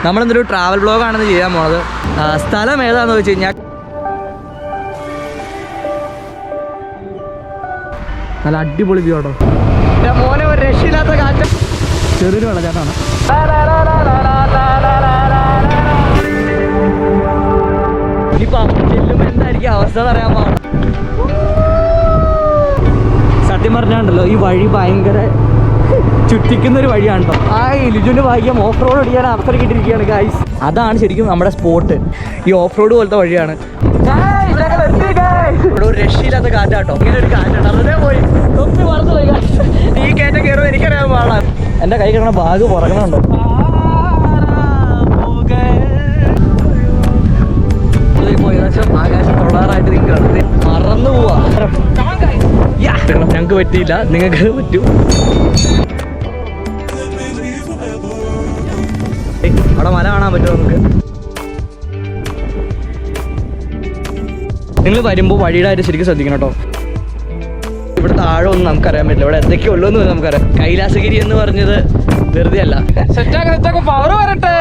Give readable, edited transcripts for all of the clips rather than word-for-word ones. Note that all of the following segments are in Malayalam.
നമ്മളെന്തൊരു ട്രാവൽ വ്ളോഗാണെന്ന് ചെയ്യാൻ പോണത്. സ്ഥലം ഏതാണെന്ന് വെച്ച് കഴിഞ്ഞാൽ നല്ല അടിപൊളി വ്യൂ കേട്ടോ. മോനെ ഒരു രക്ഷയില്ലാത്ത കാറ്റ്. ചെറിയൊരു വെള്ളച്ചാട്ടമാണ്. ഇനിയിപ്പോൾ ചെല്ലുമ്പോൾ എന്തായിരിക്കും അവസ്ഥ പറയാൻ പാടില്ല. സത്യം പറഞ്ഞാണ്ടല്ലോ ഈ വഴി ഭയങ്കര ചുറ്റിക്കുന്നൊരു വഴിയാണ് കേട്ടോ. ആ ലിജുവിൻ്റെ ഭാഗ്യം ഓഫ് റോഡ് അടിക്കാൻ അവസരം കിട്ടിയിരിക്കുകയാണ് ഗൈസ്. അതാണ് ശരിക്കും നമ്മുടെ സ്പോട്ട്. ഈ ഓഫ് റോഡ് പോലത്തെ വഴിയാണ്. ഇവിടെ ഒരു രക്ഷയില്ലാത്ത കാറ്റാട്ടോ. ഇങ്ങനെ ഒരു കാറ്റാണ്. അതേ പോയി തൊപ്പി മറന്നു പോയി. ഈ കയറ്റം കയറുമ്പോൾ എനിക്കറിയാൻ പാടാം. എൻ്റെ കൈ കിടന്ന ബാഗ് പുറകണുണ്ടോ. ആകാശം തൊള്ളാറായിട്ട് നിൽക്കുകയാണ്. മറന്നു പോവാ. ഞങ്ങൾക്ക് പറ്റിയില്ല, നിങ്ങൾക്ക് പറ്റൂ. അവിടെ മല കാണാൻ പറ്റുമോ നമുക്ക്? നിങ്ങൾ വരുമ്പോൾ വഴിയുടെ കാര്യം ശരിക്കും ശ്രദ്ധിക്കണം കേട്ടോ. ഇവിടെ താഴെ ഒന്നും നമുക്കറിയാൻ പറ്റില്ല. ഇവിടെ എന്തൊക്കെയോ ഉള്ളൂ എന്ന് നമുക്കറിയാം. കൈലാസഗിരി എന്ന് പറഞ്ഞത് വെറുതെ അല്ല. പവർ വരട്ടെ.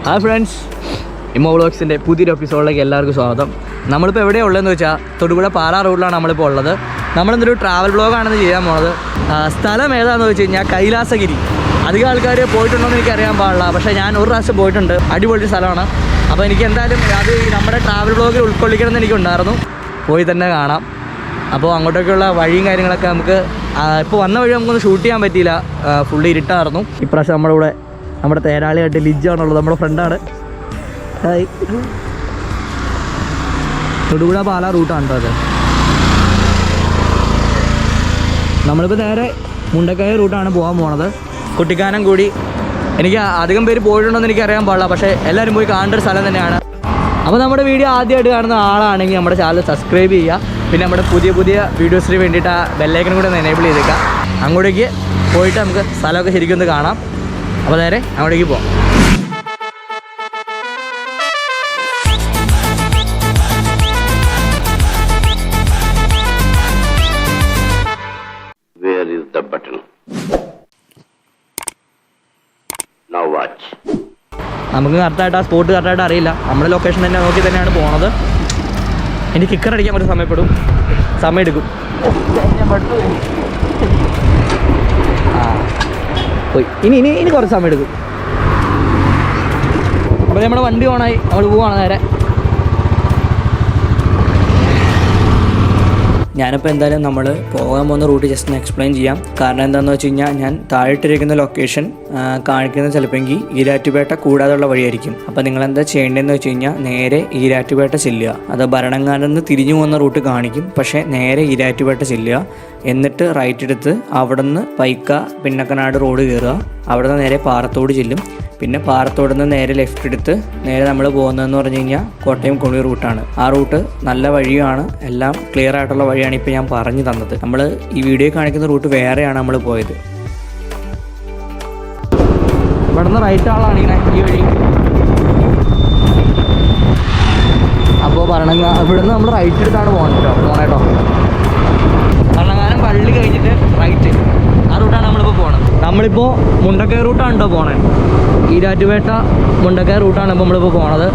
ഹായ് ഫ്രണ്ട്സ്, ഇമ്മോ വ്ളോഗ്സിൻ്റെ പുതിയൊരു എപ്പിസോഡിലേക്ക് എല്ലാവർക്കും സ്വാഗതം. നമ്മളിപ്പോൾ എവിടെയാണ് ഉള്ളതെന്ന് വെച്ചാൽ തൊടുപുഴ പാലാ റോഡിലാണ് നമ്മളിപ്പോൾ ഉള്ളത്. നമ്മളെന്തൊരു ട്രാവൽ വ്ളോഗാണെന്ന് ചെയ്യാൻ പോണത്. സ്ഥലം ഏതാണെന്ന് വെച്ച് കഴിഞ്ഞാൽ കൈലാസഗിരി. അധികം ആൾക്കാർ പോയിട്ടുണ്ടോ എന്ന് എനിക്കറിയാൻ പാടില്ല, പക്ഷേ ഞാൻ ഒരു പ്രാവശ്യം പോയിട്ടുണ്ട്. അടിപൊളി സ്ഥലമാണ്. അപ്പോൾ എനിക്ക് എന്തായാലും അത് നമ്മുടെ ട്രാവൽ വ്ളോഗിൽ ഉൾക്കൊള്ളിക്കണം എന്ന് എനിക്കുണ്ടായിരുന്നു. പോയി തന്നെ കാണാം. അപ്പോൾ അങ്ങോട്ടൊക്കെയുള്ള വഴിയും കാര്യങ്ങളൊക്കെ നമുക്ക് ഇപ്പോൾ വന്ന വഴി നമുക്കൊന്ന് ഷൂട്ട് ചെയ്യാൻ പറ്റിയില്ല, ഫുള്ള് ഇരുട്ടായിരുന്നു. ഇപ്രാവശ്യം നമ്മുടെ കൂടെ നമ്മുടെ തേരാളിയായിട്ട് ലിജാണുള്ളത്, നമ്മുടെ ഫ്രണ്ടാണ്. ഹായ്. തൊടുപുഴ പാലാ റൂട്ടാണ് കേട്ടോ അത്. നമ്മളിപ്പോൾ നേരെ മുണ്ടക്കയ റൂട്ടാണ് പോകാൻ പോണത്. കുട്ടിക്കാനം കൂടി. എനിക്ക് അധികം പേര് പോയിട്ടുണ്ടോയെന്ന് എനിക്കറിയാൻ പാടില്ല, പക്ഷേ എല്ലാവരും പോയി കാണേണ്ട ഒരു സ്ഥലം തന്നെയാണ്. അപ്പോൾ നമ്മുടെ വീഡിയോ ആദ്യമായിട്ട് കാണുന്ന ആളാണെങ്കിൽ നമ്മുടെ ചാനൽ സബ്സ്ക്രൈബ് ചെയ്യുക. പിന്നെ നമ്മുടെ പുതിയ പുതിയ വീഡിയോസിന് വേണ്ടിയിട്ട് ആ ബെല്ലൈക്കനും കൂടെ ഒന്ന് എനേബിൾ ചെയ്തേക്കാം. അങ്ങോട്ടേക്ക് പോയിട്ട് നമുക്ക് സ്ഥലമൊക്കെ ശരിക്കും ഒന്ന് കാണാം. അപ്പോൾ നേരെ അങ്ങോട്ടേക്ക് പോകാം. നമുക്ക് കറക്റ്റായിട്ട് ആ സ്പോട്ട് കറക്റ്റായിട്ട് അറിയില്ല. നമ്മുടെ ലൊക്കേഷൻ തന്നെ നോക്കി തന്നെയാണ് പോണത്. എനിക്ക് കിക്കർ അടിക്കാൻ ഒരു സമയം എടുക്കും. പോയി ഇനി കുറച്ച് സമയം എടുക്കും. അപ്പോൾ നമ്മുടെ വണ്ടി ഓണായി, നമ്മൾ പോവാണ് നേരെ. ഞാനിപ്പോൾ എന്തായാലും നമ്മൾ പോകാൻ പോകുന്ന റൂട്ട് ജസ്റ്റ് ഒന്ന് എക്സ്പ്ലെയിൻ ചെയ്യാം. കാരണം എന്താണെന്ന് വെച്ച് കഴിഞ്ഞാൽ ഞാൻ താഴെട്ടിരിക്കുന്ന ലൊക്കേഷൻ കാണിക്കുന്നത് ചിലപ്പോൾ ഈരാറ്റുപേട്ട കൂടാതെയുള്ള വഴിയായിരിക്കും. അപ്പോൾ നിങ്ങളെന്താ ചെയ്യേണ്ടതെന്ന് വെച്ച് കഴിഞ്ഞാൽ നേരെ ഈരാറ്റുപേട്ട ചെല്ലുക. അത് ഭരണങ്ങാനം നിന്ന് തിരിഞ്ഞു പോകുന്ന റൂട്ട് കാണിക്കും, പക്ഷേ നേരെ ഈരാറ്റുപേട്ട ചെല്ലുക. എന്നിട്ട് റൈറ്റ് എടുത്ത് അവിടെ നിന്ന് പൈക്ക പിന്നക്കനാട് റോഡ് കയറുക. അവിടെ നിന്ന് നേരെ പാറത്തോട് ചെല്ലും. പിന്നെ പാറത്തോട് നിന്ന് നേരെ ലെഫ്റ്റ് എടുത്ത് നേരെ നമ്മൾ പോകുന്നതെന്ന് പറഞ്ഞു കഴിഞ്ഞാൽ കോട്ടയം കുണി റൂട്ടാണ്. ആ റൂട്ട് നല്ല വഴിയാണ്, എല്ലാം ക്ലിയർ ആയിട്ടുള്ള വഴിയാണ് ഇപ്പോൾ ഞാൻ പറഞ്ഞു തന്നത്. നമ്മൾ ഈ വീഡിയോ കാണിക്കുന്ന റൂട്ട് വേറെയാണ് നമ്മൾ പോയത്. ഇവിടെ നിന്ന് റൈറ്റ് ആളാണ് ഇങ്ങനെ ഈ വഴി. അപ്പോൾ ഇവിടുന്ന് നമ്മൾ റൈറ്റ് എടുത്താണ് പോകണേട്ടോ. ഭരണങ്ങാനം പള്ളി കഴിഞ്ഞിട്ട് റൈറ്റ്, ആ റൂട്ടാണ് നമ്മളിപ്പോൾ പോകണം. നമ്മളിപ്പോൾ മുണ്ടക്കയ റൂട്ടാണ് കേട്ടോ പോണേ. ഈരാറ്റുപേട്ട മുണ്ടക്കയ റൂട്ടാണ് ഇപ്പോൾ നമ്മളിപ്പോൾ പോണത്.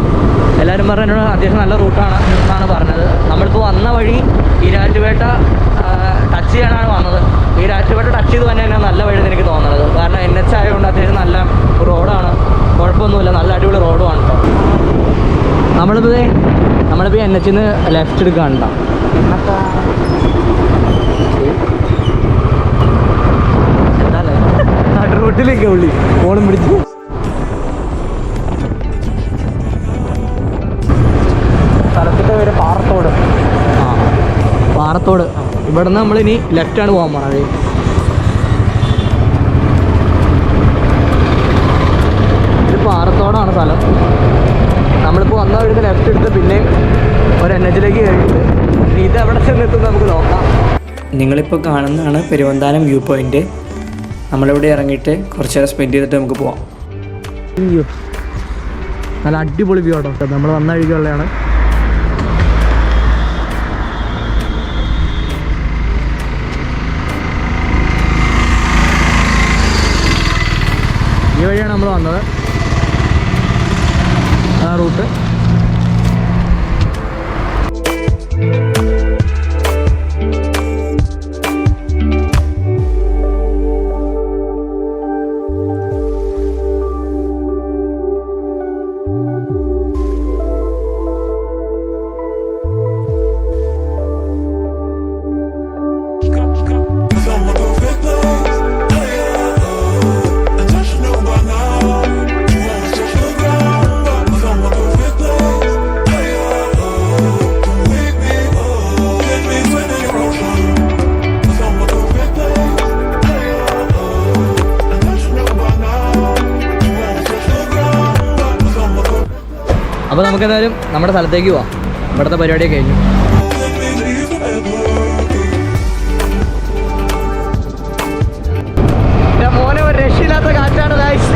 എല്ലാവരും പറഞ്ഞത് അത്യാവശ്യം നല്ല റൂട്ടാണ് എന്നാണ് പറഞ്ഞത്. നമ്മളിപ്പോൾ വന്ന വഴി ഈരാറ്റുപേട്ട ടച്ച് ചെയ്യാനാണ് വന്നത്. ഈരാറ്റുപേട്ട ടച്ച് ചെയ്ത് തന്നെ നല്ല വഴിയെന്ന് എനിക്ക് തോന്നുന്നത്. കാരണം NH ആയതുകൊണ്ട് അത്യാവശ്യം നല്ല റോഡാണ്, കുഴപ്പമൊന്നുമില്ല, നല്ല അടിപൊളി റോഡുമാണ് കേട്ടോ. നമ്മളിപ്പോൾ NH ന്ന് ലെഫ്റ്റ് എടുക്കുകയാണ് കേട്ടോ. റോട്ടിലേക്ക് ഉള്ളി ഫോണും പിടിച്ച് സ്ഥലത്തിൻ്റെ പേര് പാറത്തോട്. പാറത്തോട്. ഇവിടെ നിന്ന് നമ്മളിനി ലെഫ്റ്റാണ് പോകാൻ പോണത്. ഇത് പാറത്തോടാണ് സ്ഥലം. നമ്മളിപ്പോൾ വന്ന വഴിക്ക് ലെഫ്റ്റ് എടുത്ത് പിന്നെയും ഒരു NH കഴിഞ്ഞിട്ട് ഇത് എവിടെ ചെന്നെത്തും നമുക്ക് നോക്കാം. നിങ്ങളിപ്പോൾ കാണുന്നതാണ് പെരുവന്താനം വ്യൂ പോയിന്റ്. നമ്മളിവിടെ ഇറങ്ങിയിട്ട് കുറച്ച് നേരം സ്പെൻഡ് ചെയ്തിട്ട് നമുക്ക് പോവാം. വ്യൂ നല്ല അടിപൊളി വ്യൂ ആട്ടോ. നമ്മൾ വന്ന വഴിക്കുള്ളതാണ്. ഇതുവഴിയാണ് നമ്മൾ വന്നത്, ആ റൂട്ട്. അപ്പോൾ നമുക്കെന്തായാലും നമ്മുടെ സ്ഥലത്തേക്ക് പോവാം. ഇവിടുത്തെ പരിപാടിയൊക്കെ കഴിഞ്ഞു. മോനെ ഒരു രക്ഷയില്ലാത്ത കാറ്റാണ് ഗൈസ്.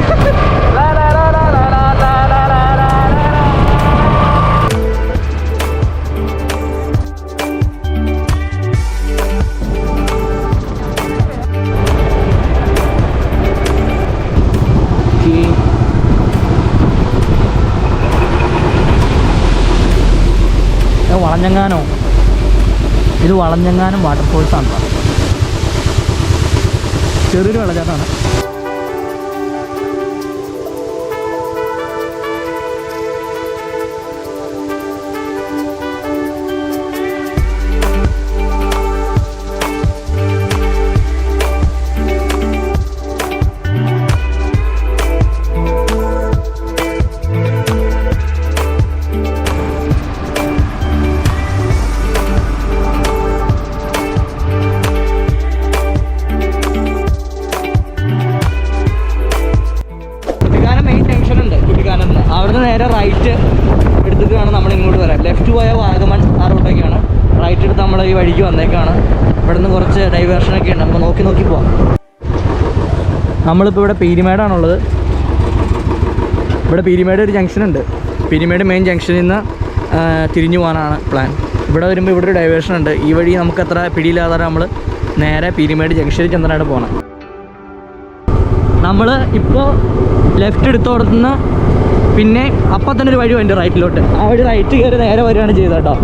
വളഞ്ഞങ്ങാനോ, ഇത് വളഞ്ഞങ്ങാനം വാട്ടർഫോൾസാണ്. ചെറിയൊരു വെള്ളച്ചാട്ടമാണ്. അവിടുന്ന് നേരെ റൈറ്റ് എടുത്തിട്ട് വേണം നമ്മൾ ഇങ്ങോട്ട് വരാൻ. ലെഫ്റ്റ് പോയാൽ വാഗമൺ ആ റൂട്ടൊക്കെയാണ്. റൈറ്റ് എടുത്ത് നമ്മൾ ഈ വഴിക്ക് വന്നേക്കാണ്. ഇവിടുന്ന് കുറച്ച് ഡൈവേർഷനൊക്കെ ഉണ്ട്, നമുക്ക് നോക്കി നോക്കി പോവാം. നമ്മളിപ്പോൾ ഇവിടെ പീരിമേടാണുള്ളത്. ഇവിടെ പീരിമേട് ഒരു ജംഗ്ഷൻ ഉണ്ട്. പീരിമേട് മെയിൻ ജംഗ്ഷനിൽ നിന്ന് തിരിഞ്ഞു പോകാനാണ് പ്ലാൻ. ഇവിടെ വരുമ്പോൾ ഇവിടെ ഒരു ഡൈവേർഷൻ ഉണ്ട്. ഈ വഴി നമുക്ക് അത്ര പിടിയില്ലാതെ നമ്മൾ നേരെ പീരിമേട് ജംഗ്ഷനിൽ ചെന്നിട്ടാണ് പോകണം. നമ്മൾ ഇപ്പോൾ ലെഫ്റ്റ് എടുത്തോടത്തുനിന്ന് പിന്നെ അപ്പം തന്നെ ഒരു വഴി വേണ്ട റൈറ്റിലോട്ട്. ആ വഴി റൈറ്റ് കയറി നേരെ വരികയാണ് ചെയ്തത് കേട്ടോ.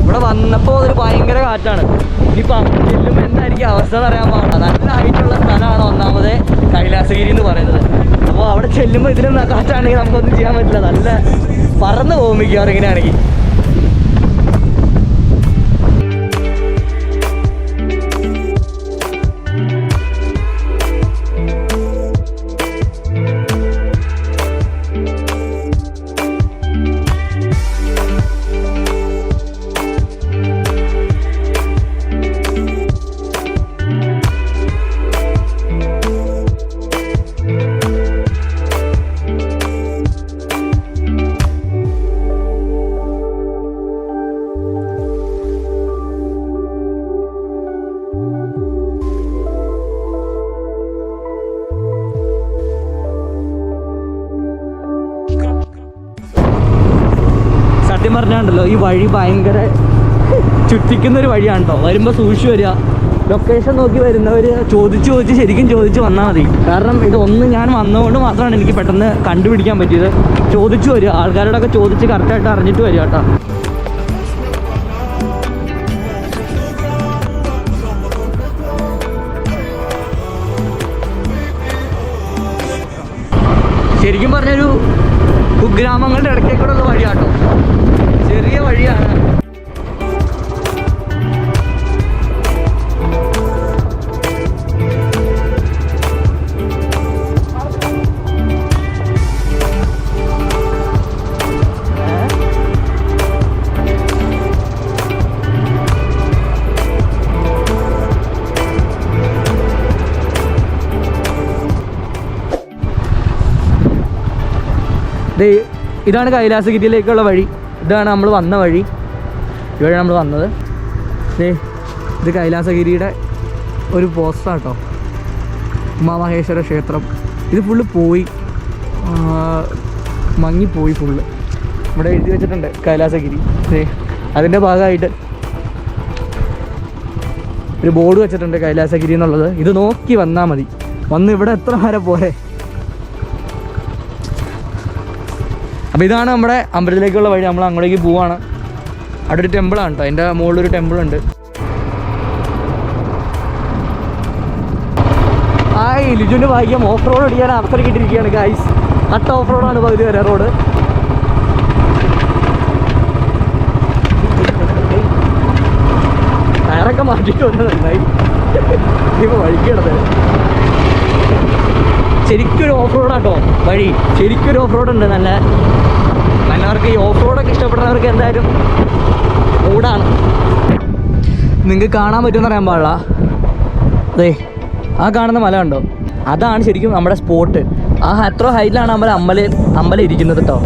ഇവിടെ വന്നപ്പോൾ അതൊരു ഭയങ്കര കാറ്റാണ്. ഇനിയിപ്പോൾ ചെല്ലുമ്പോൾ എന്തായിരിക്കും അവസ്ഥ എന്ന് അറിയാൻ പാടില്ല. നല്ല ഹൈറ്റുള്ള സ്ഥലമാണ് ഒന്നാമത് കൈലാസഗിരി എന്ന് പറയുന്നത്. അപ്പോൾ അവിടെ ചെല്ലുമ്പോൾ ഇതിലും കാറ്റാണെങ്കിൽ നമുക്കൊന്നും ചെയ്യാൻ പറ്റില്ല. നല്ല പറന്ന് പോകും മിക്കവാറും ഇങ്ങനെയാണെങ്കിൽ. സത്യം പറഞ്ഞാണ്ടല്ലോ ഈ വഴി ഭയങ്കര ചുറ്റിക്കുന്നൊരു വഴിയാണ് കേട്ടോ. വരുമ്പോൾ സൂക്ഷിച്ച് വരിക. ലൊക്കേഷൻ നോക്കി വരുന്നവർ ചോദിച്ച് ശരിക്കും ചോദിച്ച് വന്നാൽ മതി. കാരണം ഇതൊന്ന് ഞാൻ വന്നതുകൊണ്ട് മാത്രമാണ് എനിക്ക് പെട്ടെന്ന് കണ്ടുപിടിക്കാൻ പറ്റിയത്. ചോദിച്ചു വരിക, ആൾക്കാരോടൊക്കെ ചോദിച്ച് കറക്റ്റായിട്ട് അറിഞ്ഞിട്ട് വരിക കേട്ടോ. ശരിക്കും പറഞ്ഞൊരു കുഗ്രാമങ്ങളുടെ ഇടയ്ക്കേക്കൂടെയുള്ള വഴിയാട്ടോ. ചെറിയ വഴിയാണ്. ഇതാണ് കൈലാസഗിരിയിലേക്കുള്ള വഴി. ഇതാണ് നമ്മൾ വന്ന വഴി. ഇവിടെ നമ്മൾ വന്നത്. ഇത് കൈലാസഗിരിയുടെ ഒരു പോസ്റ്റാണ് കേട്ടോ. ഉമാമഹേശ്വര ക്ഷേത്രം ഇത് ഫുള്ള് പോയി, മങ്ങിപ്പോയി ഫുള്ള്. ഇവിടെ എഴുതി വെച്ചിട്ടുണ്ട് കൈലാസഗിരി. അതിൻ്റെ ഭാഗമായിട്ട് ഒരു ബോർഡ് വെച്ചിട്ടുണ്ട് കൈലാസഗിരി എന്നുള്ളത്. ഇത് നോക്കി വന്നാൽ മതി, വന്ന് ഇവിടെ എത്ര വരെ പോരെ. അപ്പോൾ ഇതാണ് നമ്മുടെ അമ്പലത്തിലേക്കുള്ള വഴി. നമ്മൾ അങ്ങോട്ടേക്ക് പോവാണ്. അവിടെ ഒരു ടെമ്പിളാണ് കേട്ടോ, അതിൻ്റെ മുകളിലൊരു ടെമ്പിളുണ്ട്. ലിജുവിൻ്റെ ഭാഗ്യം ഓഫ് റോഡ് അടിക്കാൻ അവസരം കിട്ടിയിരിക്കുകയാണ് ഗൈസ്. കട്ട് ഓഫ് റോഡാണ് പകുതി വരെ റോഡ്. ടയറൊക്കെ മാറ്റിയിട്ട് വന്നതുണ്ടായി. ഇപ്പോൾ വഴിക്ക് കിടന്നത് ശരിക്കൊരു ഓഫ് റോഡാട്ടോ വഴി. ശരിക്കൊരു ഓഫ് റോഡ് ഉണ്ട്. നല്ലവർക്ക് ഈ ഓഫ് റോഡൊക്കെ ഇഷ്ടപ്പെടുന്നവർക്ക് എന്തായാലും മൂടാണ്. നിങ്ങൾക്ക് കാണാൻ പറ്റുമെന്ന് അറിയാൻ പാടില്ല. അതെ, ആ കാണുന്ന മല ഉണ്ടോ, അതാണ് ശരിക്കും നമ്മുടെ സ്പോട്ട്. അത്ര ഹൈറ്റിലാണ് അമ്പലം ഇരിക്കുന്നത് കേട്ടോ.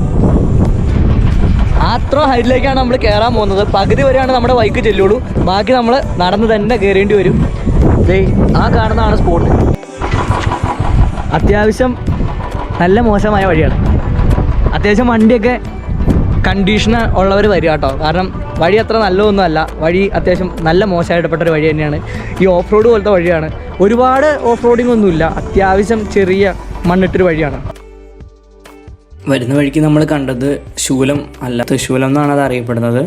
അത്ര ഹൈറ്റിലേക്കാണ് നമ്മൾ കയറാൻ പോകുന്നത്. പകുതി വരെയാണ് നമ്മുടെ ബൈക്ക് ചെല്ലുള്ളൂ, ബാക്കി നമ്മൾ നടന്ന് തന്നെ കയറേണ്ടി വരും. ആ കാണുന്നതാണ് സ്പോട്ട്. അത്യാവശ്യം നല്ല മോശമായ വഴിയാണ്. അത്യാവശ്യം വണ്ടിയൊക്കെ കണ്ടീഷൻ ഉള്ളവർ വരിക കേട്ടോ, കാരണം വഴി അത്ര നല്ലതൊന്നുമല്ല. വഴി അത്യാവശ്യം നല്ല മോശമായിട്ടപ്പെട്ടൊരു വഴി തന്നെയാണ്. ഈ ഓഫ് റോഡ് പോലത്തെ വഴിയാണ്. ഒരുപാട് ഓഫ് റോഡിങ് ഒന്നുമില്ല, അത്യാവശ്യം ചെറിയ മണ്ണിട്ടൊരു വഴിയാണ്. വരുന്ന വഴിക്ക് നമ്മൾ കണ്ടത് ശൂലം അല്ല, തൃശ്ശൂലം എന്നാണ് അത് അറിയപ്പെടുന്നത്.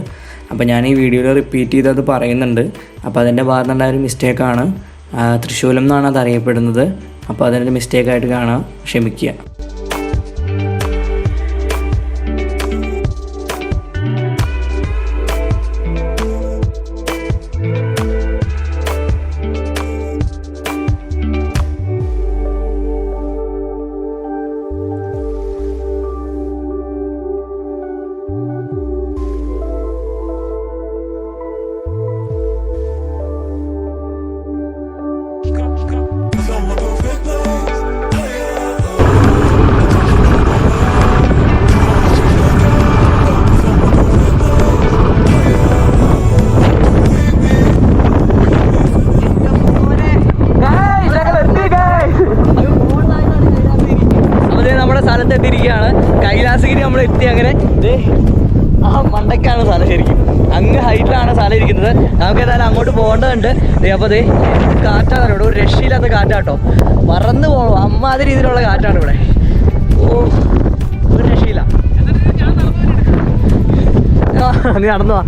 അപ്പോൾ ഞാൻ ഈ വീഡിയോയിൽ റിപ്പീറ്റ് ചെയ്തത് പറയുന്നുണ്ട്. അപ്പോൾ അതിൻ്റെ ഭാഗത്തുണ്ടായ ഒരു മിസ്റ്റേക്കാണ്. തൃശ്ശൂലം എന്നാണ് അത് അറിയപ്പെടുന്നത്. അപ്പോൾ അതിനൊരു മിസ്റ്റേക്കായിട്ട് കാണാം, ക്ഷമിക്കുക. സ്ഥലത്തെത്തിയിരിക്കുകയാണ്. കൈലാസഗിരി നമ്മൾ എത്തി. അങ്ങനെ ആ മണ്ടയ്ക്കാണ് സ്ഥലം, ശരിക്കും അങ്ങ് ഹൈറ്റിലാണ് സ്ഥലം ഇരിക്കുന്നത്. നമുക്ക് ഏതായാലും അങ്ങോട്ട് പോകേണ്ടതുണ്ട്. അപ്പോൾ കാറ്റാണ് ഇവിടെ, ഒരു രക്ഷയില്ലാത്ത കാറ്റാട്ടോ, പറന്ന് പോകണം അമ്മാതിരി രീതിയിലുള്ള കാറ്റാണ് ഇവിടെ. ഒരു രക്ഷയില്ല. നീ നടന്നു വാ.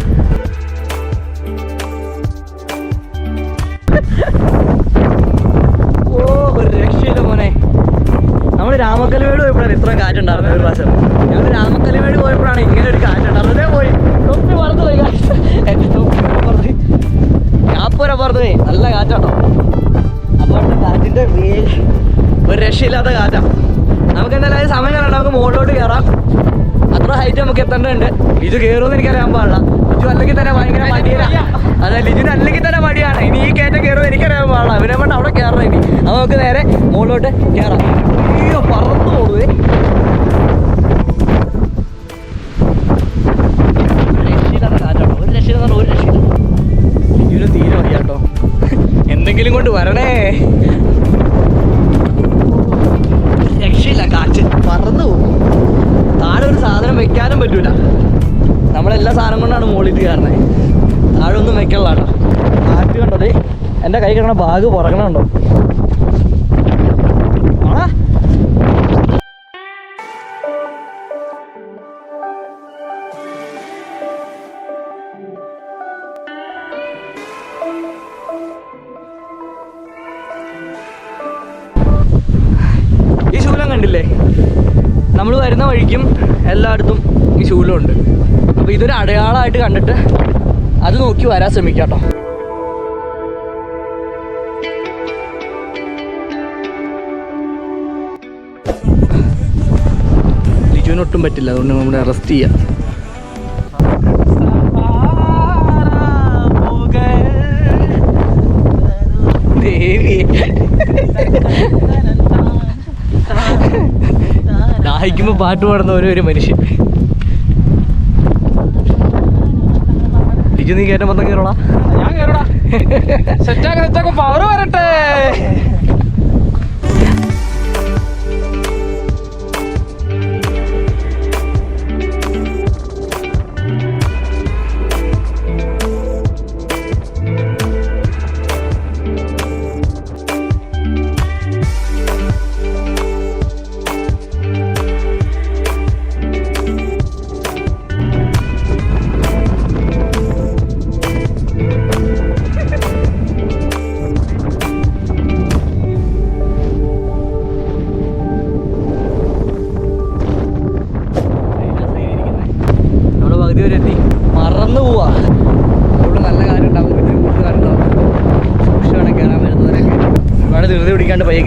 ഒരു രക്ഷയില്ല മോനെ. നമ്മൾ രാമക്കൽമേട് പോയപ്പോഴാണ് ഇത്രയും കാറ്റുണ്ടായിരുന്നത്. ഒരു പ്രാവശ്യം ഞങ്ങൾ രാമക്കൽമേട് പോയപ്പോഴാണ് ഇങ്ങനെ ഒരു കാറ്റുണ്ടായിരുന്നത്. പോയി തൊപ്പി പറന്ന് പോയി, എൻ്റെ തൊപ്പി പറന്ന് ഞാപ്പൂര പറന്ന് പോയി. നല്ല കാറ്റാട്ടോ. അപ്പോൾ കാറ്റിൻ്റെ ഒരു രക്ഷയില്ലാത്ത കാറ്റാണ്. നമുക്ക് എന്തായാലും സമയം കണ്ടാൽ നമുക്ക് മുകളിലോട്ട് കയറാം. അത്ര ഹൈറ്റ് നമുക്ക് എത്തേണ്ടതുണ്ട്. ലിജു കയറുമെന്ന് എനിക്കറിയാൻ പാടില്ല. ലിജു അല്ലെങ്കിൽ തന്നെ ഭയങ്കര മടിയാണ്. അതെ, ലിജുന് അല്ലെങ്കിൽ തന്നെ മടിയാണ്. ഇനി ഈ കയറ്റം കയറുമെന്ന് എനിക്കറിയാൻ പാടില്ല. അവനെ കൊണ്ട് അവിടെ കയറണം. ഇനി അത് നമുക്ക് നേരെ മുകളിലോട്ട് കയറാം. അയ്യോ, പറന്നു പോകുവേ. രക്ഷയില്ലാത്ത കാറ്റാട്ടോ, ഒരു രക്ഷയില്ല, ഒരു രക്ഷയില്ല. ലിജുവിന് തീരെ മടിയാട്ടോ. എന്തെങ്കിലും കൊണ്ട് വരണേ. രക്ഷയില്ല, കാറ്റ് പറന്നു പോകും. താഴെ ഒരു സാധനം വെക്കാനും പറ്റൂല. നമ്മളെല്ലാ സാധനം കൊണ്ടാണ് മുകളിൽ കയറണേ. താഴെ ഒന്നും വെക്കണില്ല കേട്ടോ. കാറ്റ് കണ്ടോ, എൻ്റെ കൈ കിടക്കണ ബാഗ് പുറകണുണ്ടോ? ആ ഈ ശൂലം കണ്ടില്ലേ? നമ്മൾ വരുന്ന വഴിക്കും എല്ലായിടത്തും ഈ ശൂലമുണ്ട്. അപ്പോൾ ഇതൊരു അടയാളമായിട്ട് കണ്ടിട്ട് അത് നോക്കി വരാൻ ശ്രമിക്കാം കേട്ടോ. ലിജുവിനൊട്ടും പറ്റില്ല, അതുകൊണ്ട് നമ്മൾ അറസ്റ്റ് ചെയ്യാം. ദാഹിക്കുമ്പോ പാട്ട് പാടുന്ന ഒരു മനുഷ്യൻ. ലിജു, നീ കയറ്റം വന്ന കയറോടാ. ഞാൻ കയറോടാ. സെറ്റാക്കും പവർ വരട്ടെ.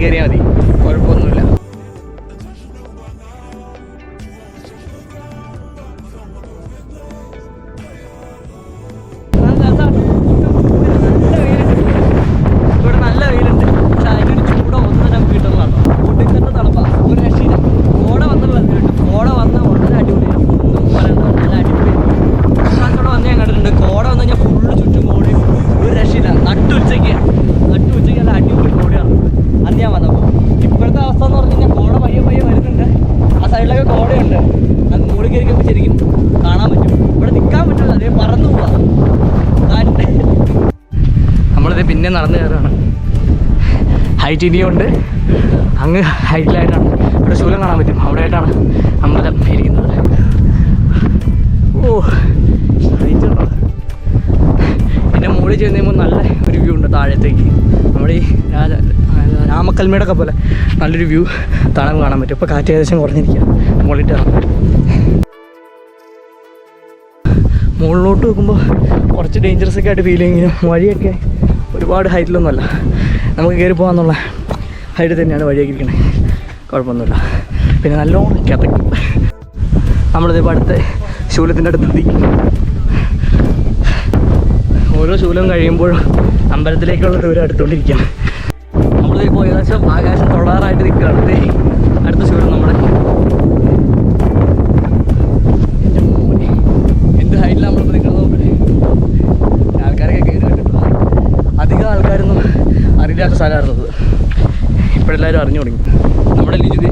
കയറിയാൽ മതി, കുഴപ്പമൊന്നുമില്ല. ഇവിടെ നല്ല വെയിലുണ്ട്, പക്ഷെ അതിനൊരു ചൂടോ ഒന്നും നമുക്ക് കിട്ടുന്നതാണ്. ഒടുക്കത്തെ തണുപ്പാണ്, ഒരു രക്ഷയില്ല. കോട വന്നുള്ളത് കിട്ടും, കോട വന്നാൽ വളരെ അടിപൊളിയാണ്. ഒന്നും പറയണ്ട, നല്ല അടിപൊളിയാണ്. ഇവിടെ വന്ന് ഞാൻ കണ്ടിട്ടുണ്ട്, കോട വന്നു കഴിഞ്ഞാൽ ഫുള്ള് ചുറ്റും കോടയും, ഒരു രക്ഷയില്ല. നട്ടുച്ചയ്ക്ക് നല്ല അടിപൊളി കോടയാണ് അന്ന് ഞാൻ വന്നപ്പോൾ. ഇപ്പോഴത്തെ അവസ്ഥ എന്ന് പറഞ്ഞു കഴിഞ്ഞാൽ കോട പയ്യെ വരുന്നുണ്ട്, ആ സൈഡിലൊക്കെ കോടയുണ്ട്. അത് മുകളിൽ കയറിക്കുമ്പോൾ ശരിക്കും കാണാൻ പറ്റും. ഇവിടെ നിൽക്കാൻ പറ്റില്ല, അതേ പറന്നു പോവാം. നമ്മളിത് പിന്നെ നടന്നു കയറുകയാണ്. ഹൈറ്റ് ഇനിയുണ്ട്, അങ്ങ് ഹൈറ്റിലായിട്ടാണ്. ഇവിടെ ശൂലം കാണാൻ പറ്റും, അവിടെയായിട്ടാണ് അമ്പലം ഇരിക്കുന്നത്. ഓ ഹൈറ്റ് ഉണ്ടോ. പിന്നെ മുകളിൽ ചെന്ന് കഴിയുമ്പോൾ നല്ല ഒരു വ്യൂ ഉണ്ട് താഴത്തേക്ക്. നമ്മുടെ ഈ രാമക്കൽമേടൊക്കെ പോലെ നല്ലൊരു വ്യൂ താഴെ കാണാൻ പറ്റും. ഇപ്പോൾ കാറ്റ് ഏകദേശം കുറഞ്ഞിരിക്കുക, മുകളിലിട്ട് ഇറങ്ങും. മുകളിലോട്ട് നോക്കുമ്പോൾ കുറച്ച് ഡേഞ്ചറസ് ഒക്കെ ആയിട്ട് ഫീൽ ചെയ്യുമെങ്കിലും വഴിയൊക്കെ ഒരുപാട് ഹൈറ്റിലൊന്നുമല്ല, നമുക്ക് കയറി പോകാമെന്നുള്ള ഹൈറ്റ് തന്നെയാണ് വഴിയൊക്കെ ഇരിക്കണേ, കുഴപ്പമൊന്നുമില്ല. പിന്നെ നല്ലോണം കിതക്കും. നമ്മളിതിപ്പോൾ അടുത്ത് ശൂലത്തിൻ്റെ അടുത്തെത്തി. ഓരോ ശൂലം കഴിയുമ്പോഴും അമ്പലത്തിലേക്കുള്ള ദൂരം അടുത്തുകൊണ്ടിരിക്കുകയാണ്. നമ്മളിപ്പോൾ ഏകദേശം ആകാശം തൊള്ളാറായിട്ട് നിൽക്കുകയാണ്. അടുത്ത ശൂലം നമ്മുടെ എന്ത് ഹൈറ്റിലാണ് നമ്മളിപ്പോൾ നിൽക്കുന്നത് നോക്കട്ടെ. ആൾക്കാരൊക്കെ കയറി കണ്ടിട്ടുള്ളൂ. അധികം ആൾക്കാരൊന്നും അറിയില്ലാത്ത സ്ഥലമായിരുന്നത്, ഇപ്പോഴെല്ലാവരും അറിഞ്ഞു തുടങ്ങി. നമ്മുടെ ലിജിത്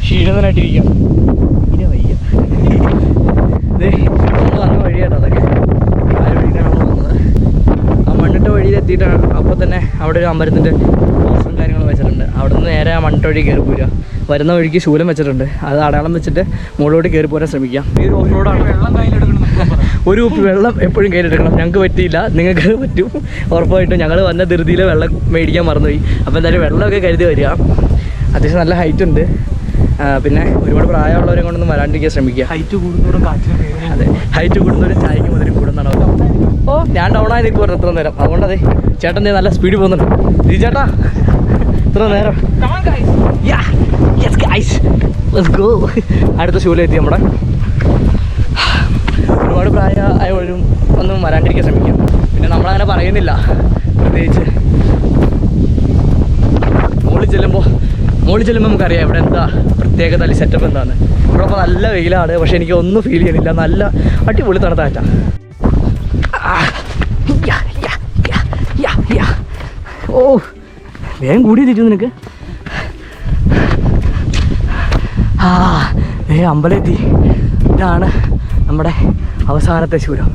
ക്ഷീണിതനായിട്ടിരിക്കുകയാണ്. ഇനി വയ്യ. ഇത് നമ്മൾ വന്ന വഴിയാട്ടോ അതൊക്കെ. ആ വഴിക്കാണ് നമ്മൾ വന്നത്. ആ മണ്ണിട്ട വഴിയിലെത്തിയിട്ടാണ് അപ്പോൾ തന്നെ അവിടെ ഒരു അമ്പലത്തിൻ്റെ പോസ്റ്ററും കാര്യങ്ങളും വെച്ചിട്ടുണ്ട്. അവിടെ നിന്ന് നേരെ ആ മണ്ണിട്ട വഴി കയറി പോരുക. വരുന്ന വഴിക്ക് ശൂലം വെച്ചിട്ടുണ്ട്, അത് അടയാളം വെച്ചിട്ട് മുകളിലോട്ട് കയറി പോരാൻ ശ്രമിക്കാം. ഈ ഒരു ഓഫ് റോഡാണ്. ഒരു കുപ്പി വെള്ളം എപ്പോഴും കയ്യിലെടുക്കണം. ഞങ്ങൾക്ക് പറ്റിയില്ല, നിങ്ങൾക്ക് പറ്റും ഉറപ്പായിട്ടും. ഞങ്ങൾ വന്ന ധൃതിയിൽ വെള്ളം മേടിക്കാൻ മറന്നുപോയി. അപ്പോൾ എന്തായാലും വെള്ളമൊക്കെ കരുതി വരിക. അത്യാവശ്യം നല്ല ഹൈറ്റ് ഉണ്ട്. പിന്നെ ഒരുപാട് പ്രായമുള്ളവരെ കൊണ്ടൊന്നും വരാണ്ടിരിക്കാൻ ശ്രമിക്കുക. ഹൈറ്റ് കൂടുന്നവരും കാറ്റിന്, അതെ, ഹൈറ്റ് കൂടുന്നവരും ചായക്ക് മുതൽ കൂടുന്നതാണ്. ഓ ഞാൻ ഡൗണായി നിൽക്കുമായിരുന്നു ഇത്ര നേരം. അതുകൊണ്ട് അതെ ചേട്ടൻ നല്ല സ്പീഡിൽ പോകുന്നുണ്ട്. ഈ ചേട്ടാ ഇത്ര നേരം. അടുത്ത ശൂലെത്തി നമ്മുടെ. ഒരുപാട് പ്രായമായവരും ഒന്നും വരാണ്ടിരിക്കാൻ ശ്രമിക്കാം. പിന്നെ നമ്മളങ്ങനെ പറയുന്നില്ല, പ്രത്യേകിച്ച് മുകളിൽ ചെല്ലുമ്പോൾ നമുക്കറിയാം ഇവിടെ എന്താ പ്രത്യേക തലി സെറ്റപ്പ് എന്താണെന്ന്. ഇവിടെ ഇപ്പോൾ നല്ല വെയിലാണ്, പക്ഷേ എനിക്ക് ഒന്നും ഫീൽ ചെയ്യണില്ല. നല്ല അടിപൊളി തണുത്താറ്റ. ഓ വേഗം കൂടി തിരിച്ചു നിനക്ക്. അമ്പലത്തി ഇതാണ് നമ്മുടെ അവസാനത്തെ ശൂലം,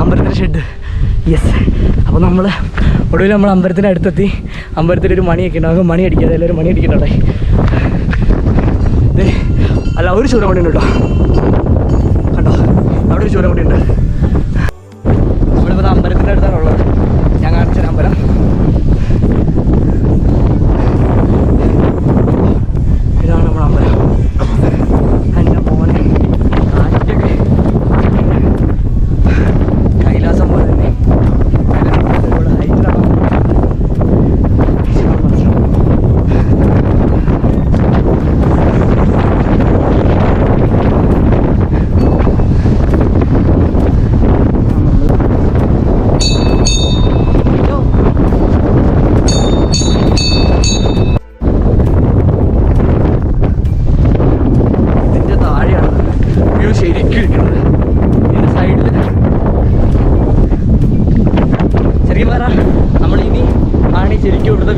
അമ്പലത്തിൻ്റെ ഷെഡ്. യെസ്, അപ്പോൾ നമ്മൾ ഒടുവിൽ നമ്മൾ അമ്പലത്തിൻ്റെ അടുത്തെത്തി. അമ്പലത്തിലൊരു മണിയൊക്കെ ഉണ്ട്, നമുക്ക് മണി അടിക്കാതെ എല്ലാവരും മണി അടിക്കുന്നുണ്ടേ. അല്ല ഒരു ശൂലം കൂടി ഉണ്ട് കേട്ടോ, കണ്ടോ അവിടെ ഒരു ശൂലം കൂടി ഉണ്ട്. നമ്മളിപ്പോൾ അമ്പലത്തിൻ്റെ അടുത്താണുള്ളത്. ഞാൻ കാണിച്ച അമ്പലം ഇതാണ് നമ്മുടെ അമ്പലം. എൻ്റെ മോനെ കാറ്റൊക്കെ കൈലാസം പോലെ തന്നെ ഒരുപാട് ഹൈറ്റിലാണ്.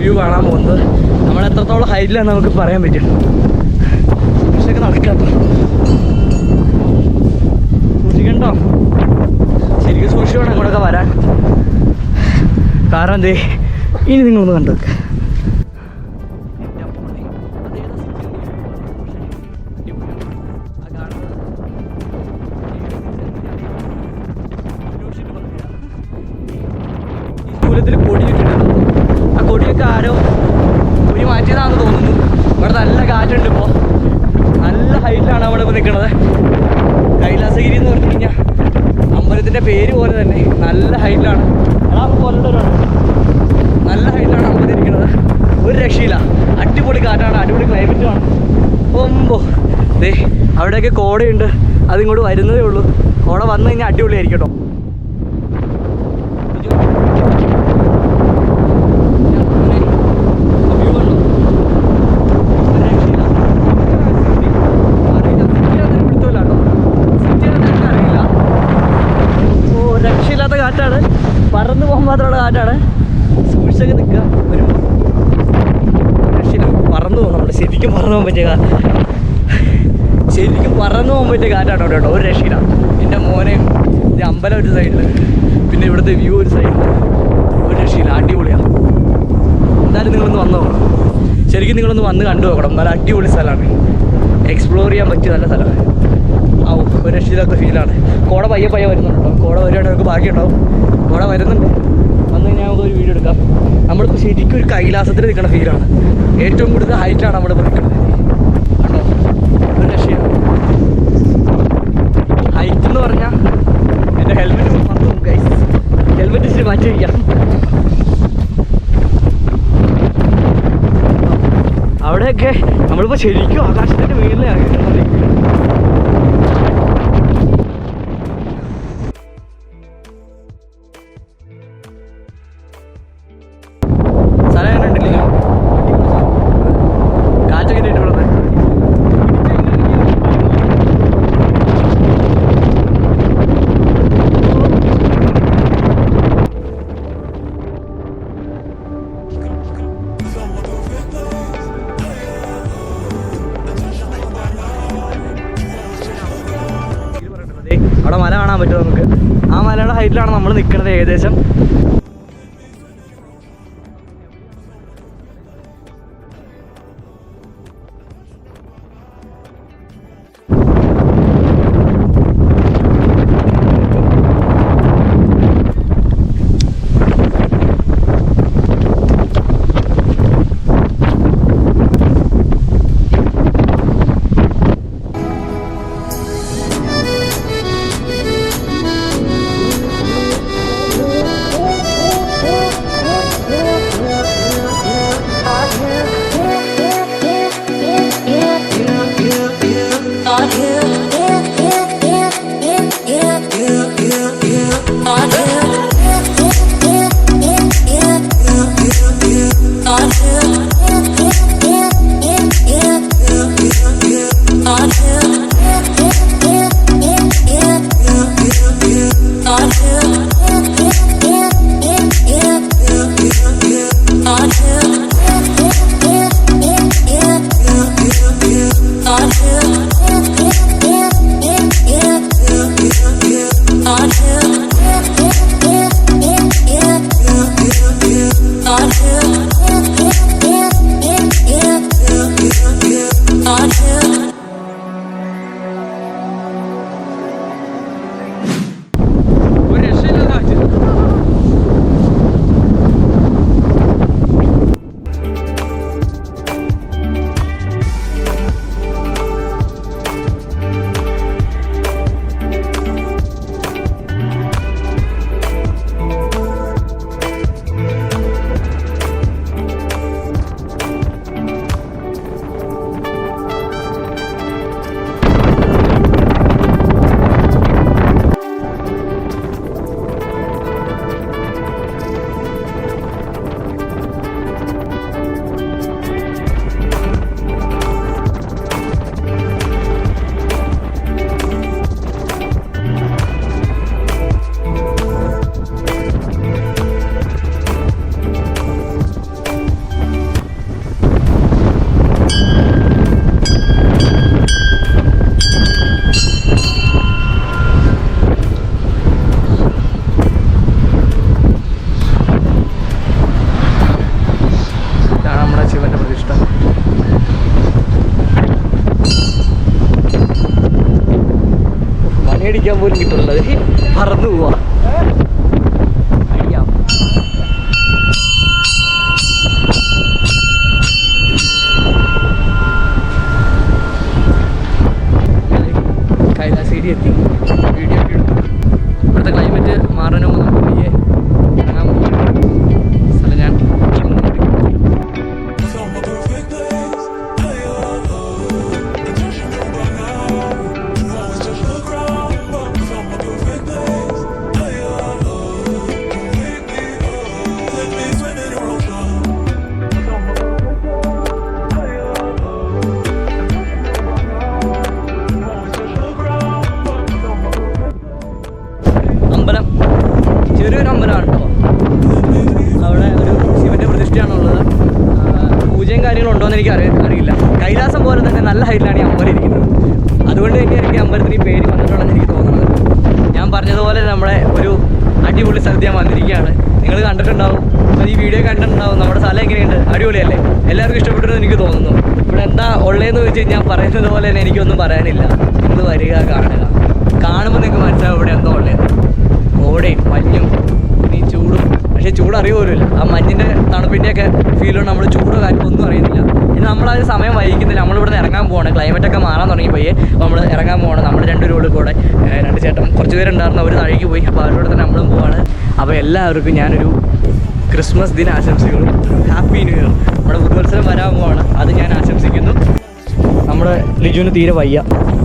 വ്യൂ കാണാൻ പോകുന്നത് നമ്മൾ എത്രത്തോളം ഹൈറ്റിലാണെന്ന് നമുക്ക് പറയാൻ പറ്റും. പക്ഷേ നടക്കാത്ത സൂക്ഷിക്കണ്ടോ, ശരിക്കും സൂക്ഷിച്ച് വേണം അങ്ങോട്ടൊക്കെ വരാൻ. കാരണം എന്തേ ഇനി നിങ്ങളൊന്ന് കണ്ടു വെക്കുക. ശൂലത്തിൽ കൊടിയിട്ടിട്ടുണ്ട്, ആ കൊടിയൊക്കെ ആരോ കൊടി മാറ്റിയതാണെന്ന് തോന്നുന്നു. ഇവിടെ നല്ല കാറ്റുണ്ട്, ഇപ്പോൾ നല്ല ഹൈറ്റിലാണ് നമ്മളിപ്പോൾ നിൽക്കുന്നത്. കൈലാസഗിരി എന്ന് പറഞ്ഞു കഴിഞ്ഞാൽ അമ്പലത്തിൻ്റെ പേര് പോലെ തന്നെ നല്ല ഹൈറ്റിലാണ്. അതാ പോലുള്ളവരാണ്, നല്ല ഹൈറ്റിലാണ് അമ്പലം ഇരിക്കുന്നത്. ഒരു രക്ഷയില്ല. അടിപൊളി കാറ്റാണ്, അടിപൊളി ക്ലൈമറ്റുമാണ്. ഒമ്പോ ദേ അവിടെയൊക്കെ കോടയുണ്ട്, അതിങ്ങോട്ട് വരുന്നതേ ഉള്ളൂ. കോട വന്നു കഴിഞ്ഞാൽ അടിപൊളിയായിരിക്കും കേട്ടോ. രക്ഷയില്ലാത്ത കാറ്റാണ്, പറന്നു പോകാൻ മാത്രമുള്ള കാറ്റാണ്. സൂക്ഷിച്ചൊക്കെ നിൽക്കുക, വരുമ്പോൾ രക്ഷയില്ല. പറന്നു പോകും, നമ്മൾ ശരിക്കും പറന്നു പോകാൻ പറ്റിയ ശരിക്കും പറന്നു പോകാൻ പറ്റിയ കാറ്റാണ് അവിടെ കേട്ടോ. ഒരു രക്ഷയില്ല. എൻ്റെ മോനെയും ഈ അമ്പലം ഒരു സൈഡിൽ, പിന്നെ ഇവിടുത്തെ വ്യൂ ഒരു സൈഡിൽ, ഒരു രക്ഷയില്ല. അടിപൊളിയാണ്. എന്തായാലും നിങ്ങളൊന്ന് വന്നു നോക്കണം, ശരിക്കും നിങ്ങളൊന്ന് വന്ന് കണ്ടു നോക്കണം. നല്ല അടിപൊളി സ്ഥലമാണ്, എക്സ്പ്ലോർ ചെയ്യാൻ പറ്റിയ നല്ല സ്ഥലമാണ്. ആ ഒരു രക്ഷയില്ലാത്ത ഫീലാണ്. കോട പയ്യെ വരുന്നുണ്ട് കേട്ടോ. കോട വരികയാണെങ്കിൽ നമുക്ക് ഭാഗ്യമുണ്ടാവും. കോട വരുന്നുണ്ട്, വന്നു കഴിഞ്ഞാൽ നമുക്കൊരു വീഡിയോ എടുക്കാം. നമ്മളിപ്പോൾ ശരിക്കും ഒരു കൈലാസത്തിൽ നിൽക്കുന്ന ഫീലാണ്. ഏറ്റവും കൂടുതൽ ഹൈറ്റാണ് നമ്മളിപ്പോൾ നിൽക്കുന്നത് കേട്ടോ. ഒരു രക്ഷയാണ്. ഹൈറ്റ് എന്ന് പറഞ്ഞാൽ എൻ്റെ ഹെൽമെറ്റ് മറന്നു ഗൈസ്. ഹെൽമെറ്റ് ഇച്ചിരി മാറ്റി വയ്ക്കാം. അവിടെയൊക്കെ നമ്മളിപ്പോൾ ശരിക്കും ആകാശത്തിൻ്റെ മുകളിലാണ്. അവിടെ മല കാണാൻ പറ്റും നമുക്ക്. ആ മലയുടെ ഹൈറ്റിലാണ് നമ്മൾ നിൽക്കുന്നത് ഏകദേശം. അടിക്കാൻ പോലും കിട്ടുന്നുള്ളത് പറന്നു പോവാ. അടിക്കാം. കൈലാസേരി എത്തി, വീഡിയോ ഒക്കെ എടുത്തു. ഇവിടുത്തെ ക്ലൈമറ്റ് മാറാനോ നമുക്ക് പയ്യെ ഇറങ്ങാൻ പോകുന്ന സ്ഥലം ഞാൻ ചെറിയൊരു അമ്പലമാണ് കേട്ടോ. അവിടെ ഒരു ശിവൻ്റെ പ്രതിഷ്ഠയാണുള്ളത്. പൂജയും കാര്യങ്ങളും ഉണ്ടോ എന്ന് എനിക്ക് അറിയില്ല. കൈലാസം പോലെ തന്നെ നല്ല ഹൈറ്റിലാണ് ഈ അമ്പലം ഇരിക്കുന്നത്. അതുകൊണ്ട് തന്നെ എനിക്ക് അമ്പലത്തിന് ഈ പേര് വന്നിട്ടുണ്ടെന്ന് എനിക്ക് തോന്നുന്നത്. ഞാൻ പറഞ്ഞതുപോലെ നമ്മുടെ ഒരു അടിപൊളി സ്ഥലത്ത് ഞാൻ വന്നിരിക്കുകയാണ്. നിങ്ങൾ കണ്ടിട്ടുണ്ടാവും, ഈ വീഡിയോ കണ്ടിട്ടുണ്ടാവും. നമ്മുടെ സ്ഥലം എങ്ങനെയുണ്ട്? അടിപൊളിയല്ലേ? എല്ലാവർക്കും ഇഷ്ടപ്പെട്ടെന്ന് എനിക്ക് തോന്നുന്നു. ഇവിടെ എന്താ ഉള്ളതെന്ന് ചോദിച്ചു കഴിഞ്ഞാൽ പറയുന്നത് പോലെ തന്നെ എനിക്കൊന്നും പറയാനില്ല. നിങ്ങൾ വരിക, കാണുക. കാണുമ്പോൾ നിങ്ങൾക്ക് മനസ്സിലാവും ഇവിടെ എന്താ ഉള്ളത്. കോടയും മഞ്ഞും ഈ ചൂടും. പക്ഷേ ചൂട് അറിയുമല്ലോ. ആ മഞ്ഞിൻ്റെ തണുപ്പിൻ്റെയൊക്കെ ഫീലുകൊണ്ട് നമ്മൾ ചൂടോ കാര്യം ഒന്നും അറിയുന്നില്ല. ഇനി നമ്മളത് സമയം വൈകുന്നില്ല. നമ്മളിവിടെ നിന്ന് ഇറങ്ങാൻ പോകണം. ക്ലൈമറ്റൊക്കെ മാറാൻ തുടങ്ങി പോയി. അപ്പോൾ നമ്മൾ ഇറങ്ങാൻ പോകണം. നമ്മൾ രണ്ടൊരു ഉള്ളിൽ കൂടെ രണ്ട് ചേട്ടൻ കുറച്ച് പേരുണ്ടായിരുന്നു. അവർ താഴേക്ക് പോയി. അപ്പോൾ അവരോട് തന്നെ നമ്മളും പോവാണ്. അപ്പോൾ എല്ലാവർക്കും ഞാനൊരു ക്രിസ്മസ് ദിന ആശംസകളും ഹാപ്പി ന്യൂ ഇയർ. നമ്മുടെ പുതുവത്സരം വരാൻ പോവാണ്. അത് ഞാൻ ആശംസിക്കുന്നു. നമ്മുടെ ലിജുവിന് തീരെ വയ്യ.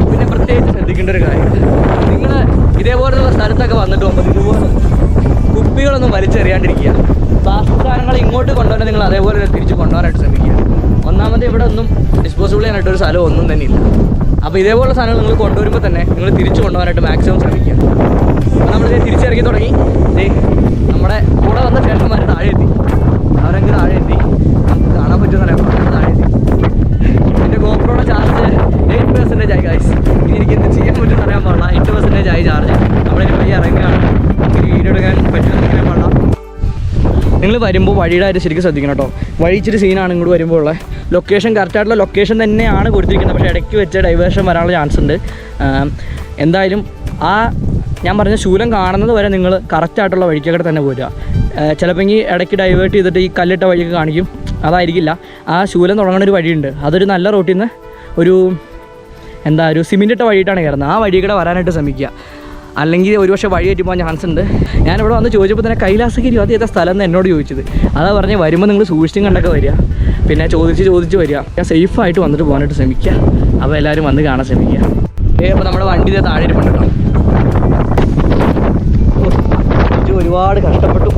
പിന്നെ പ്രത്യേകിച്ച് ശ്രദ്ധിക്കേണ്ട ഒരു കാര്യം, നിങ്ങൾ ഇതേപോലുള്ള സ്ഥലത്തൊക്കെ വന്നിട്ട് പോകുമ്പോൾ ഇതുപോലെ കുപ്പികളൊന്നും വലിച്ചെറിയാണ്ടിരിക്കുക. പ്ലാസ്റ്റിക് സാധനങ്ങൾ ഇങ്ങോട്ട് കൊണ്ടുവരാൻ നിങ്ങൾ അതേപോലെ തിരിച്ച് കൊണ്ടുപോകാനായിട്ട് ശ്രമിക്കുക. ഒന്നാമത് ഇവിടെ ഒന്നും ഡിസ്പോസിബിൾ ചെയ്യാനായിട്ടൊരു സ്ഥലം ഒന്നും തന്നെ ഇല്ല. അപ്പോൾ ഇതേപോലുള്ള സാധനങ്ങൾ നിങ്ങൾ കൊണ്ടുവരുമ്പോൾ തന്നെ നിങ്ങൾ തിരിച്ച് കൊണ്ടുപോകാനായിട്ട് മാക്സിമം ശ്രമിക്കുക. അപ്പോൾ നമ്മളിത് തിരിച്ചിറങ്ങി തുടങ്ങി. നമ്മുടെ കൂടെ വന്ന ചേട്ടന്മാർ താഴെ എത്തി. അവരങ്ങ് താഴെ എത്തി. നമുക്ക് കാണാൻ പറ്റുമെന്നറിയാം. താഴെ എത്തി. എൻ്റെ ഗോപ്രോയുടെ ചാർജ് 8% ആയി ഗൈസ്. ഇനി എനിക്ക് എന്ത് ചെയ്യാൻ പറ്റുമെന്ന് അറിയാൻ പാടില്ല. 8% ആയി ചാർജ്. നമ്മളിനി വഴി ഇറങ്ങുകയാണ്. എനിക്ക് വീഡിയോ എടുക്കാൻ പറ്റുമെന്ന് അറിയാൻ പാടില്ല. നിങ്ങൾ വരുമ്പോൾ വഴിയുടെ കാര്യം ശരിക്കും ശ്രദ്ധിക്കണം കേട്ടോ. വഴി ഇച്ചിരി സീനാണ് ഇങ്ങോട്ട് വരുമ്പോൾ ഉള്ളത്. ലൊക്കേഷൻ കറക്റ്റായിട്ടുള്ള ലൊക്കേഷൻ തന്നെയാണ് കൊടുത്തിരിക്കുന്നത്. പക്ഷേ ഇടയ്ക്ക് വെച്ച് ഡൈവേർഷൻ വരാനുള്ള ചാൻസ് ഉണ്ട്. എന്തായാലും ഞാൻ പറഞ്ഞ ശൂലം കാണുന്നത് വരെ നിങ്ങൾ കറക്റ്റായിട്ടുള്ള വഴിക്കൊക്കെ തന്നെ പോരുക. ചിലപ്പോൾ ഈ ഇടയ്ക്ക് ഡൈവേർട്ട് ചെയ്തിട്ട് ഈ കല്ലിട്ട വഴിയൊക്കെ കാണിക്കും. അതായിരിക്കില്ല. ആ ശൂലം തുടങ്ങുന്ന ഒരു വഴിയുണ്ട്. അതൊരു നല്ല റോട്ടിൽ നിന്ന് ഒരു സിമെൻറ്റിട്ട വഴിയിട്ടാണ് കയറുന്നത്. ആ വഴി കൂടെ വരാനായിട്ട് ശ്രമിക്കുക. അല്ലെങ്കിൽ ഒരുപക്ഷെ വഴി തെറ്റിപ്പോകാൻ ചാൻസ് ഉണ്ട്. ഞാനിവിടെ വന്ന് ചോദിച്ചപ്പോൾ തന്നെ കൈലാസഗിരി അത് ഏതാ സ്ഥലം എന്ന് എന്നോട് ചോദിച്ചത്. അതാ പറഞ്ഞ് വരുമ്പോൾ നിങ്ങൾ സൂക്ഷിച്ചും കണ്ടൊക്കെ വരിക. പിന്നെ ചോദിച്ച് വരിക. ഞാൻ സേഫായിട്ട് വന്നിട്ട് പോകാനായിട്ട് ശ്രമിക്കുക. അപ്പോൾ എല്ലാവരും വന്ന് കാണാൻ ശ്രമിക്കുക. അപ്പോൾ നമ്മുടെ വണ്ടി താഴെ ഇരിപ്പുണ്ട് കേട്ടോ. ഒരുപാട് കഷ്ടപ്പെട്ടു.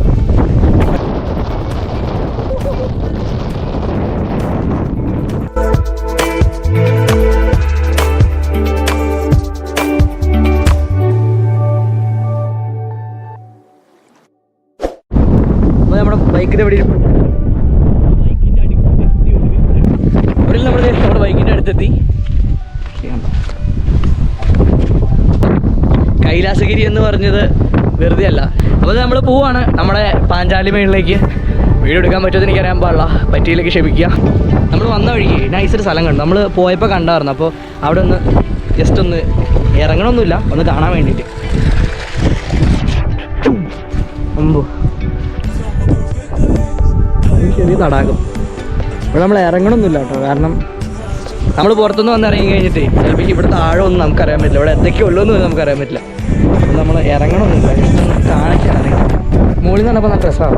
നമ്മുടെ ബൈക്കിൻ്റെ എവിടെ ഇരിപ്പുണ്ട്. ഇവിടെ നമ്മൾ നമ്മുടെ ബൈക്കിൻ്റെ അടുത്തെത്തി. കൈലാസഗിരി എന്ന് പറഞ്ഞത് വെറുതെ അല്ല. അപ്പോൾ നമ്മൾ പോവാണ് നമ്മുടെ പാഞ്ചാലി മേളിലേക്ക്. വീഡിയോ എടുക്കാൻ പറ്റുമെന്ന് എനിക്കറിയാൻ പാടില്ല. പറ്റിയിലേക്ക് ക്ഷമിക്കുക. നമ്മൾ വന്ന വഴിക്ക് നൈസൊരു സ്ഥലം കണ്ടു. നമ്മൾ പോയപ്പോൾ കണ്ടായിരുന്നു. അപ്പോൾ അവിടെ ഒന്ന് ജസ്റ്റ് ഒന്ന് ഇറങ്ങണമൊന്നുമില്ല, ഒന്ന് കാണാൻ വേണ്ടിയിട്ട്. മുമ്പ് ചെറിയ തടാകം. ഇവിടെ നമ്മൾ ഇറങ്ങണമൊന്നുമില്ല കേട്ടോ. കാരണം നമ്മൾ പുറത്തുനിന്ന് വന്ന് ഇറങ്ങി കഴിഞ്ഞിട്ട് ചിലപ്പോൾ ഇവിടെ താഴെ ഒന്നും നമുക്കറിയാൻ പറ്റില്ല. ഇവിടെ എന്തൊക്കെ ഉള്ളൂന്ന് നമുക്കറിയാൻ പറ്റില്ല. നമ്മൾ ഇറങ്ങണമൊന്നുമില്ല, ജസ്റ്റ് ഒന്ന് കാണിച്ചാണ്. മുകളിൽ നിന്ന് പറഞ്ഞപ്പോൾ നല്ല രസമാണ്.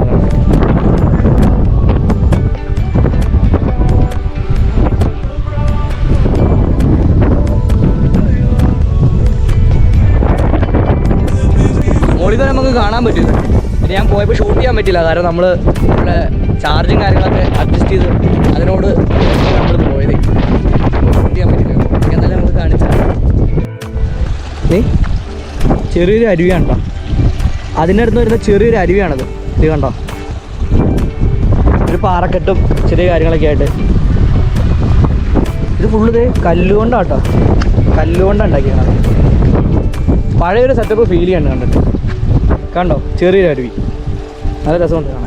മുകളിൽ തന്നെ നമുക്ക് കാണാൻ പറ്റില്ല. പിന്നെ ഞാൻ പോയപ്പോൾ ഷൂട്ട് ചെയ്യാൻ പറ്റില്ല. കാരണം നമ്മൾ ഇവിടെ ചാർജും കാര്യങ്ങളൊക്കെ അഡ്ജസ്റ്റ് ചെയ്ത് അതിനോട് നമ്മൾ പോയത്. ഷൂട്ട് ചെയ്യാൻ പറ്റില്ല. എന്നാലും നമുക്ക് കാണിച്ചാൽ ചെറിയൊരു അരുവിയാണ് കേട്ടോ. അതിൻ്റെ അടുത്ത് വരുന്ന ചെറിയൊരു അരുവിയാണത്. ഇത് കണ്ടോ, ഒരു പാറക്കെട്ടും ചെറിയ കാര്യങ്ങളൊക്കെ ആയിട്ട്. ഇത് ഫുള്ള് കല്ലുകൊണ്ടാണ് കേട്ടോ. കല്ലുകൊണ്ടാണ് ഉണ്ടാക്കിയത്. പഴയൊരു സെറ്റപ്പ് ഫീൽ ചെയ്യണ്ട കണ്ടിട്ട്. കണ്ടോ, ചെറിയൊരു അരുവി. നല്ല രസമുണ്ട് കാണാൻ.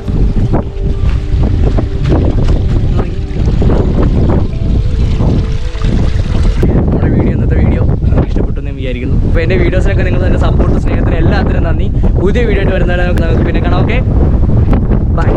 നമ്മുടെ ഇന്നത്തെ വീഡിയോ ഇഷ്ടപ്പെട്ടു എന്ന് വിചാരിക്കുന്നു. അപ്പോൾ എൻ്റെ വീഡിയോസിനൊക്കെ നിങ്ങൾ തന്നെ സപ്പോർട്ട്, സ്നേഹത്തിന് എല്ലാത്തിനും നന്ദി. പുതിയ വീഡിയോ ആയിട്ട് വരുന്നവരെ നമുക്ക് പിന്നെ കാണാം. Okay, by.